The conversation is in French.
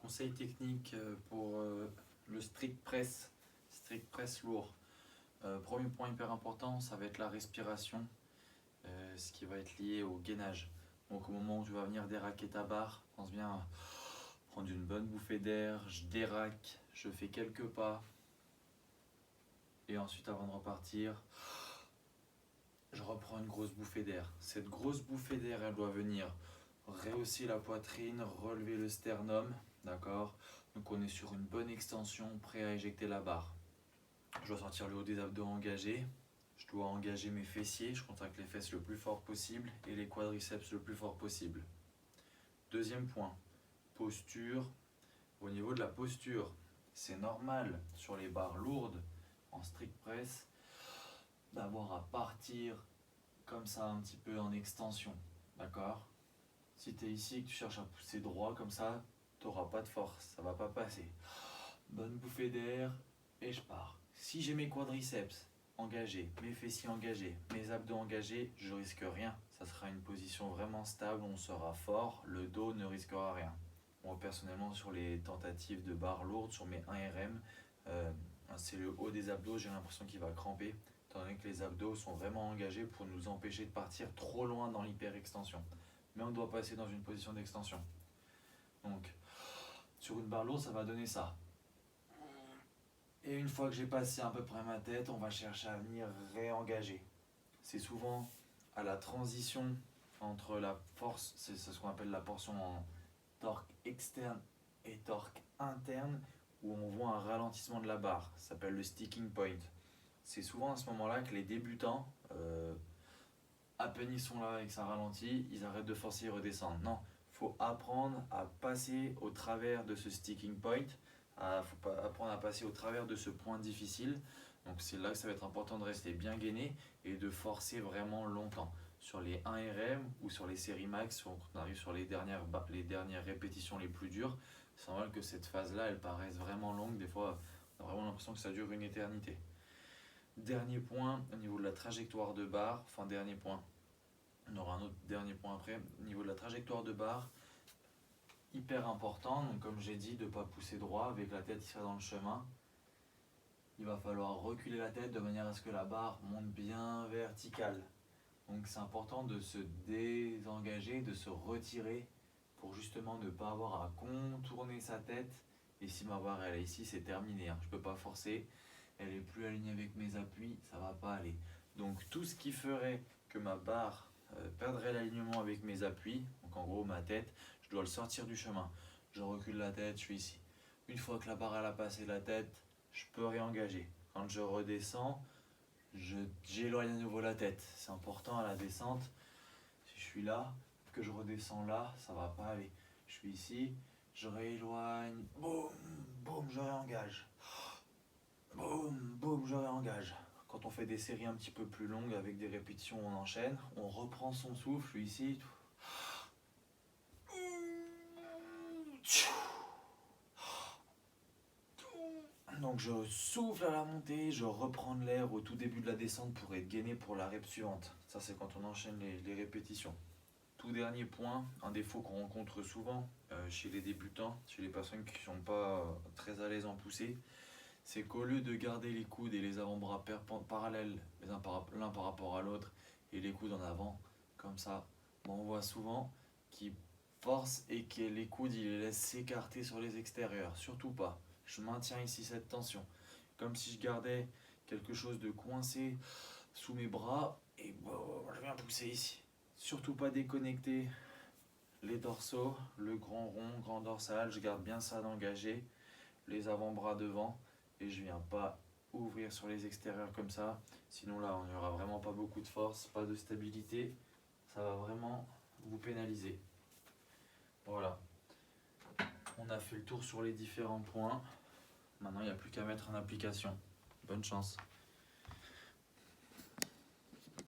Conseil technique pour le strict press lourd. Premier point hyper important, ça va être la respiration, ce qui va être lié au gainage. Donc au moment où tu vas venir déraquer ta barre, pense bien à prendre une bonne bouffée d'air, je déraque, je fais quelques pas, et ensuite avant de repartir, je reprends une grosse bouffée d'air. Cette grosse bouffée d'air, elle doit venir rehausser la poitrine, relever le sternum, d'accord? Donc on est sur une bonne extension, prêt à éjecter la barre. Je dois sortir le haut des abdos engagés. Je dois engager mes fessiers, je contracte les fesses le plus fort possible et les quadriceps le plus fort possible. Deuxième point, posture. Au niveau de la posture, c'est normal sur les barres lourdes en strict press d'avoir à partir comme ça un petit peu en extension, d'accord? Si tu es ici et que tu cherches à pousser droit comme ça, tu n'auras pas de force, ça va pas passer. Bonne bouffée d'air et je pars. Si j'ai mes quadriceps engagés, mes fessiers engagés, mes abdos engagés, je risque rien. Ça sera une position vraiment stable, on sera fort, le dos ne risquera rien. Moi personnellement sur les tentatives de barres lourdes, sur mes 1RM, c'est le haut des abdos, j'ai l'impression qu'il va cramper, étant donné que les abdos sont vraiment engagés pour nous empêcher de partir trop loin dans l'hyperextension. Mais on doit passer dans une position d'extension. Donc, sur une barre lourde, ça va donner ça. Et une fois que j'ai passé à peu près ma tête, on va chercher à venir réengager. C'est souvent à la transition entre la force, c'est ce qu'on appelle la portion en torque externe et torque interne, où on voit un ralentissement de la barre. Ça s'appelle le sticking point. C'est souvent à ce moment-là que les débutants, à peine ils sont là et que ça ralentit, ils arrêtent de forcer et redescendent. Non, il faut apprendre à passer au travers de ce sticking point. Il faut apprendre à passer au travers de ce point difficile. Donc c'est là que ça va être important de rester bien gainé et de forcer vraiment longtemps. Sur les 1RM ou sur les séries max, on arrive sur les dernières répétitions les plus dures, c'est normal que cette phase-là, elle paraisse vraiment longue. Des fois, on a vraiment l'impression que ça dure une éternité. Dernier point, au niveau de la trajectoire de barre, enfin dernier point, on aura un autre dernier point après, au niveau de la trajectoire de barre, hyper important, donc comme j'ai dit, de ne pas pousser droit avec la tête qui sera dans le chemin. Il va falloir reculer la tête de manière à ce que la barre monte bien verticale. Donc c'est important de se désengager, de se retirer pour justement ne pas avoir à contourner sa tête. Et si ma barre elle est ici, c'est terminé, hein. Je ne peux pas forcer, elle est plus alignée avec mes appuis, ça va pas aller. Donc tout ce qui ferait que ma barre perdrait l'alignement avec mes appuis, donc en gros ma tête, je dois le sortir du chemin. Je recule la tête, je suis ici. Une fois que la barre elle a passé la tête, je peux réengager. Quand je redescends, j'éloigne à nouveau la tête. C'est important à la descente. Si je suis là, que je redescends là, ça va pas aller. Je suis ici, je rééloigne, boum, boum, je réengage. Boum, boum, je réengage. Quand on fait des séries un petit peu plus longues avec des répétitions, on enchaîne, on reprend son souffle, je suis ici. Donc je souffle à la montée, je reprends de l'air au tout début de la descente pour être gainé pour la rep suivante. Ça c'est quand on enchaîne les répétitions. Tout dernier point, un défaut qu'on rencontre souvent chez les débutants, chez les personnes qui ne sont pas très à l'aise en poussée, c'est qu'au lieu de garder les coudes et les avant-bras parallèles l'un par rapport à l'autre et les coudes en avant, comme ça, on voit souvent qu'ils forcent et que les coudes ils les laissent s'écarter sur les extérieurs. Surtout pas. Je maintiens ici cette tension, comme si je gardais quelque chose de coincé sous mes bras et je viens pousser ici. Surtout pas déconnecter les dorsaux, le grand rond, grand dorsal, je garde bien ça d'engagé, les avant-bras devant et je viens pas ouvrir sur les extérieurs comme ça, sinon là on n'y aura vraiment pas beaucoup de force, pas de stabilité, ça va vraiment vous pénaliser. Voilà, on a fait le tour sur les différents points, maintenant il n'y a plus qu'à mettre en application. Bonne chance.